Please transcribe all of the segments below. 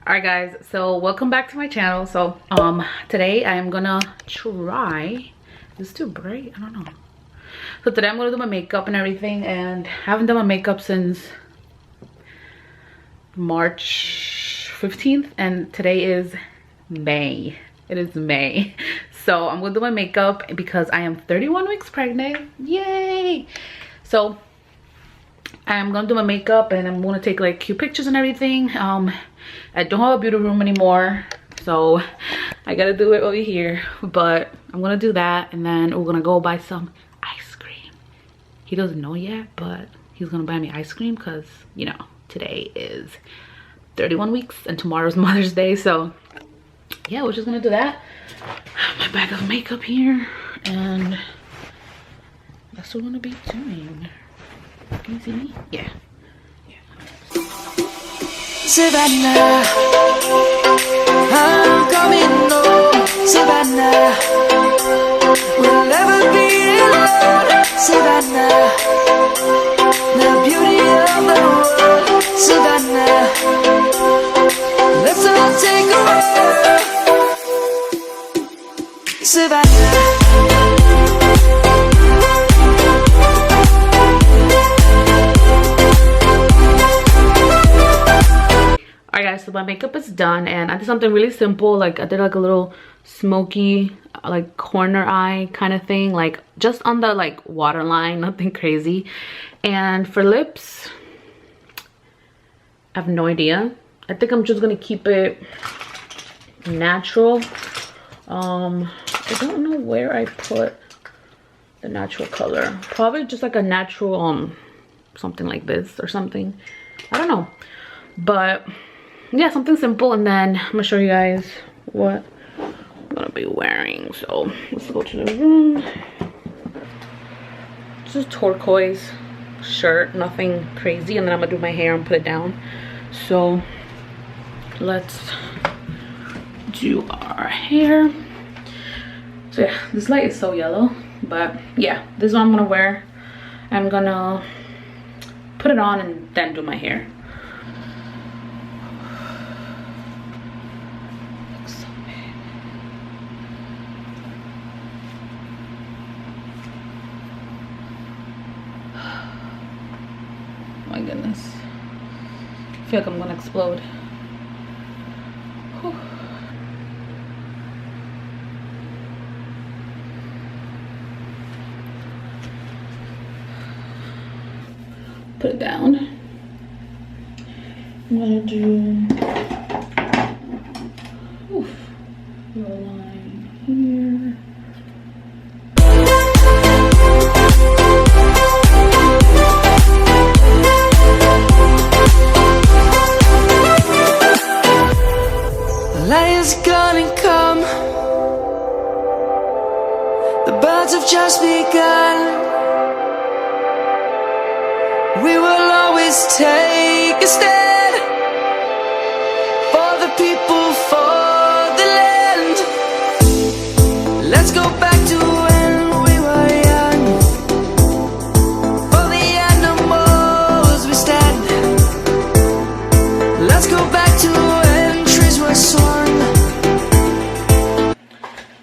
Alright guys, so welcome back to my channel. So today I am gonna try, is this too bright? I don't know. So today I'm gonna do my makeup and everything, and I haven't done my makeup since March 15th, and today is May. It is May. So I'm gonna do my makeup because I am 31 weeks pregnant. Yay! So I'm gonna do my makeup and I'm gonna take like cute pictures and everything. I don't have a beauty room anymore, so I gotta do it over here, but I'm gonna do that, and then we're gonna go buy some ice cream. He doesn't know yet, but he's gonna buy me ice cream because, you know, today is 31 weeks and tomorrow's Mother's Day. So yeah, we're just gonna do that. My bag of makeup here, and that's what we're gonna be doing. Can you see me? Yeah. Savannah, I'm coming home. Savannah, we'll never be alone. Savannah, the beauty of the world. Savannah, let's all take a walk. Savannah. Alright guys, so my makeup is done, and I did something really simple. Like I did like a little smoky like corner eye kind of thing, like just on the like waterline, nothing crazy. And for lips, I have no idea. I think I'm just gonna keep it natural. I don't know where I put the natural color. Probably just like a natural something like this or something, I don't know, but yeah, something simple. And then I'm gonna show you guys what I'm gonna be wearing. So let's go to the room. Just turquoise shirt, nothing crazy. And then I'm gonna do my hair and put it down. So let's do our hair. So yeah, this light is so yellow, but yeah, this is what I'm gonna wear. I'm gonna put it on and then do my hair. My goodness, I feel like I'm gonna explode. Whew. Put it down. I'm gonna do your line here. Light is gonna come. The birds have just begun. We will always take a stand for the people, for the land. Let's go back to when we were young. For the animals we stand. Let's go back to when trees were swung.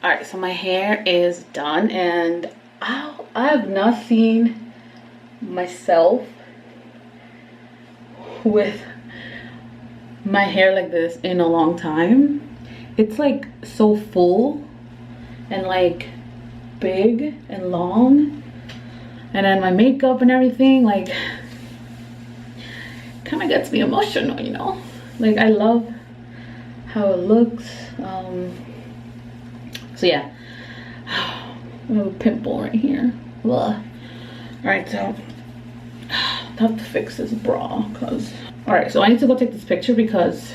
Alright, so my hair is done, and I have not seen myself with my hair like this in a long time. It's like so full and like big and long, and then my makeup and everything like kind of gets me emotional, you know. Like I love how it looks. So yeah, I have a pimple right here. Ugh. All right, so I have to fix this bra because, all right, so I need to go take this picture because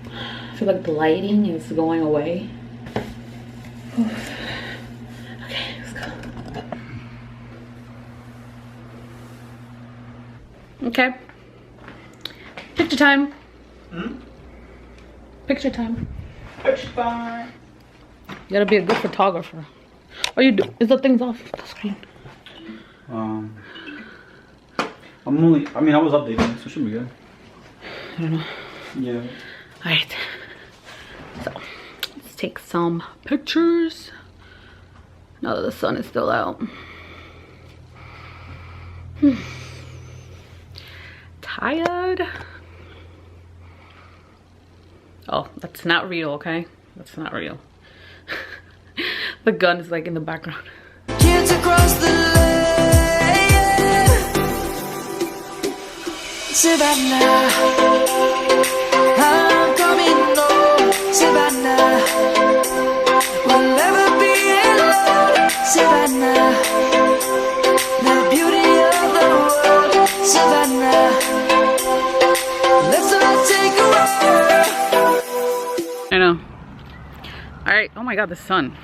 I feel like the lighting is going away. Okay, let's go. Okay, picture time. Picture time. Picture time. You gotta be a good photographer. Or you do, is the things off the screen? I was updating, so it should be good. I don't know. Yeah. Alright. So, let's take some pictures. Now that the sun is still out. Tired. Oh, that's not real, okay? That's not real. The gun is like in the background. Kids across the lane. Savannah, I'm coming home. Savannah, we'll never be alone. Savannah, the beauty of the world. Savannah, let's all take a ride. I know. All right. Oh my God, the sun.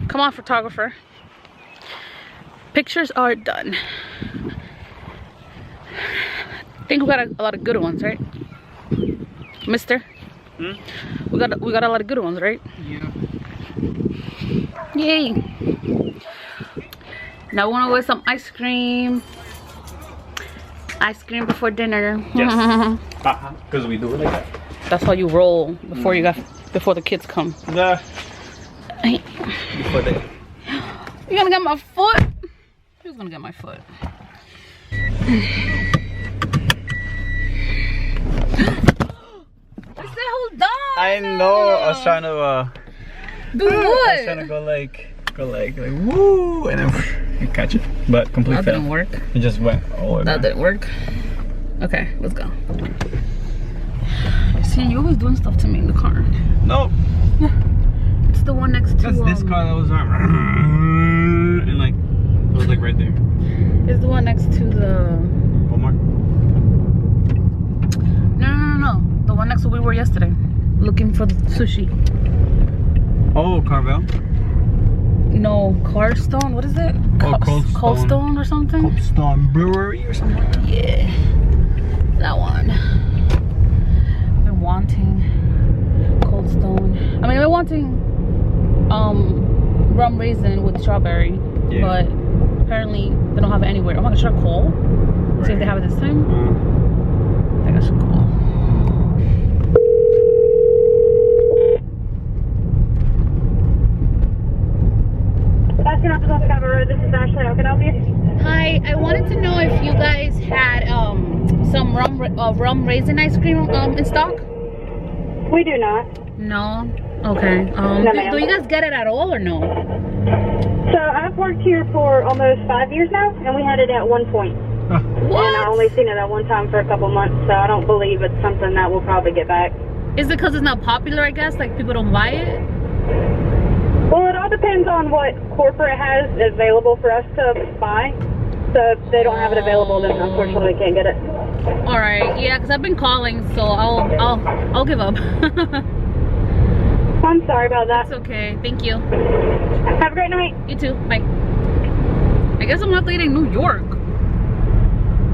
Come on, photographer. Pictures are done. I think we got a lot of good ones, right, Mister? Hmm? We got a lot of good ones, right? Yeah. Yay! Now we wanna go get some ice cream. Ice cream before dinner. Yes. Because we do it like that. That's how you roll before before the kids come. Yeah. Hey. Before they. You gonna get my foot? Who's gonna get my foot? What's that? Hold on. I know. I was trying to. Do what? I was trying to go like woo, and then you catch it, but complete That fail. didn't work. It just went all over. That didn't work. Okay, let's go. See, you always doing stuff to me in the car. No. It's the one next to. That's this car that was and like it was like right there. It's the one next to the. Walmart. No. The one next to where we were yesterday, looking for the sushi. Oh, Carvel. No, Carstone. What is it? Cold Stone or something. Cold Stone Brewery or something like that. Yeah, that one. I've been wanting Cold Stone. I mean, I've been wanting rum raisin with strawberry, Yeah. but apparently they don't have it anywhere. I'm gonna try to call, see if they have it this time. I think I should call. This is Ashley. How can I help you? Hi, I wanted to know if you guys had some rum raisin ice cream in stock. We do not. No. Okay. No, ma'am. Do you guys get it at all or no? So I've worked here for almost 5 years now, and we had it at one point. What? And I only seen it at one time for a couple months, so I don't believe it's something that we'll probably get back. Is it because it's not popular, I guess? Like people don't buy it? Well, it all depends on what corporate has available for us to buy. So if they don't have it available, then unfortunately we can't get it. All right. Yeah, because I've been calling, so I'll give up. I'm sorry about that. It's okay. Thank you. Have a great night. You too. Bye. I guess I'm gonna have to eat in New York.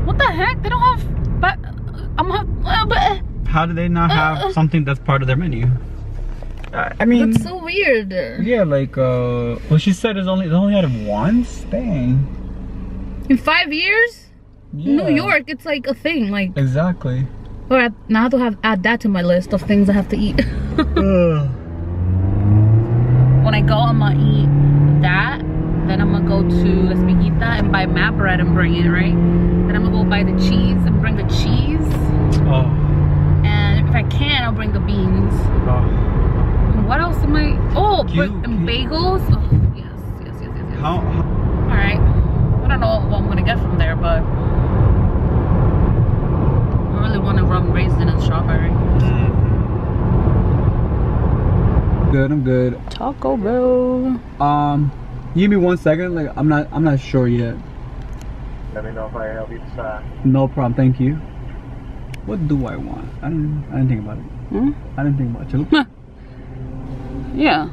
What the heck? They don't have. But I'm gonna have. How do they not have something that's part of their menu? I mean, That's so weird. yeah, like well, she said they only had it once. Dang. In 5 years, Yeah. New York, it's like a thing. Like, Exactly. all right, now I have to add that to my list of things I have to eat. When I go, I'm gonna eat that. Then I'm gonna go to Las Miguitas and buy map bread and bring it, right? Then I'm gonna go buy the cheese and bring the cheese. Oh. And if I can, I'll bring the beans. Oh. And what else am I? Oh, Cute, and bagels. Oh, yes. How? All right. I don't know what I'm gonna get from there, but I really want a rum raisin and strawberry. Good. I'm good. Taco Bell. Give me 1 second. Like I'm not sure yet. Let me know if I can help you decide. No problem. Thank you. What do I want? I didn't think about it. I didn't think about chalupa. Yeah.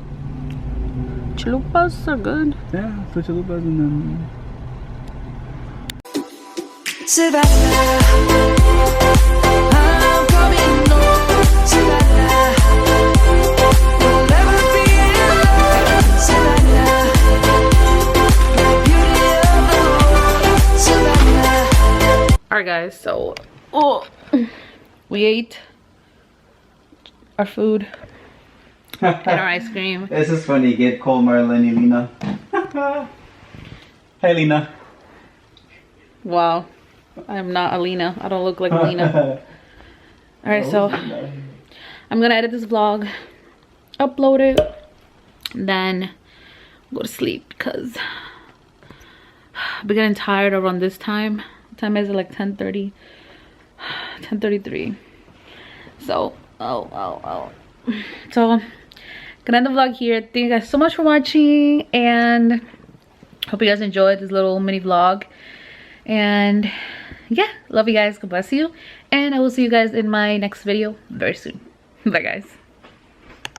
Chalupas are good. Yeah, so chalupas and then. Savannah, I'm coming home. Savannah, we'll never be alone. Savannah, the beauty of the world. Savannah. All right, guys. So, we ate our food and our ice cream. This is funny. Get call Marilenny Lena. Hey Lena. Wow, I'm not Alina. I don't look like Alina. All right, so I'm gonna edit this vlog, upload it, then go to sleep because I've been getting tired around this time. What time is it? Like 10:30, 10:33. So so gonna end the vlog here. Thank you guys so much for watching, and hope you guys enjoyed this little mini vlog. And yeah, love you guys. God bless you, and I will see you guys in my next video very soon. Bye guys.